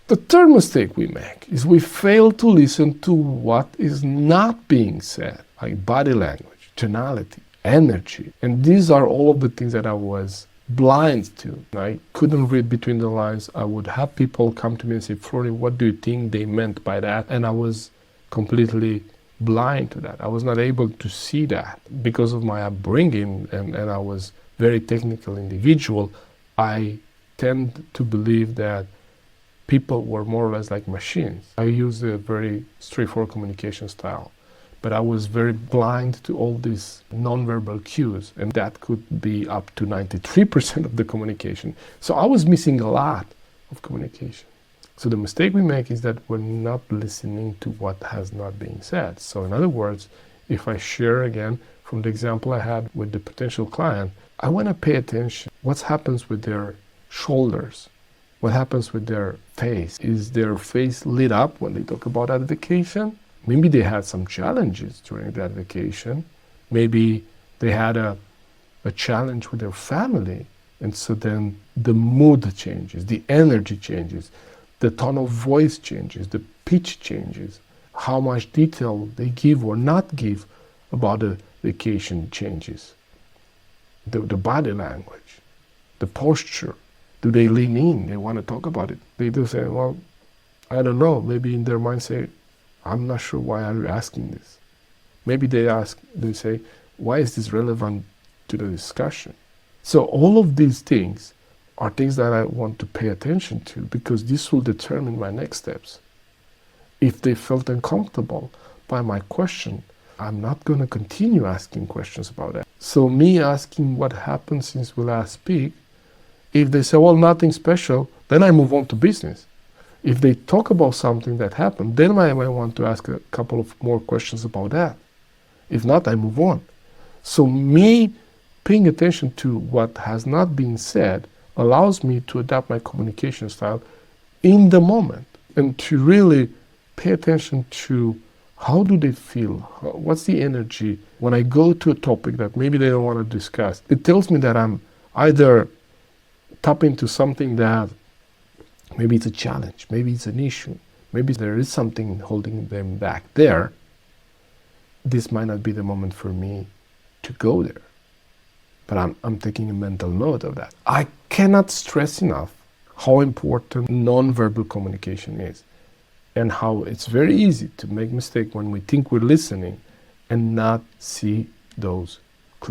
The third mistake we make is we fail to listen to what is not being said, like body language, tonality, energy. And these are all of the things that I was blind to. I couldn't read between the lines. I would have people come to me and say, Florian, what do you think they meant by that? And I was completely blind to that. I was not able to see that because of my upbringing, and I was very technical individual. I tend to believe that people were more or less like machines. I used a very straightforward communication style, but I was very blind to all these nonverbal cues, and that could be up to 93% of the communication. So I was missing a lot of communication. So the mistake we make is that we're not listening to what has not been said. So in other words, if I share again from the example I had with the potential client, I want to pay attention. What happens with their shoulders? What happens with their face? Is their face lit up when they talk about that vacation? Maybe they had some challenges during that vacation. Maybe they had a challenge with their family. And so then the mood changes, the energy changes, the tone of voice changes, the pitch changes, how much detail they give or not give about the vacation changes. The body language, the posture. Do they lean in? They want to talk about it. They do say, well, I don't know. Maybe in their mind say, I'm not sure why are you asking this. Maybe they say, why is this relevant to the discussion? So all of these things are things that I want to pay attention to, because this will determine my next steps. If they felt uncomfortable by my question, I'm not going to continue asking questions about that. So me asking what happened since we last speak, if they say, well, nothing special, then I move on to business. If they talk about something that happened, then I might want to ask a couple of more questions about that. If not, I move on. So me paying attention to what has not been said allows me to adapt my communication style in the moment and to really pay attention to how do they feel, what's the energy when I go to a topic that maybe they don't want to discuss. It tells me that I'm either tapping into something that maybe it's a challenge, maybe it's an issue, maybe there is something holding them back there. This might not be the moment for me to go there, but I'm taking a mental note of that. I cannot stress enough how important nonverbal communication is, and how it's very easy to make mistakes when we think we're listening and not see those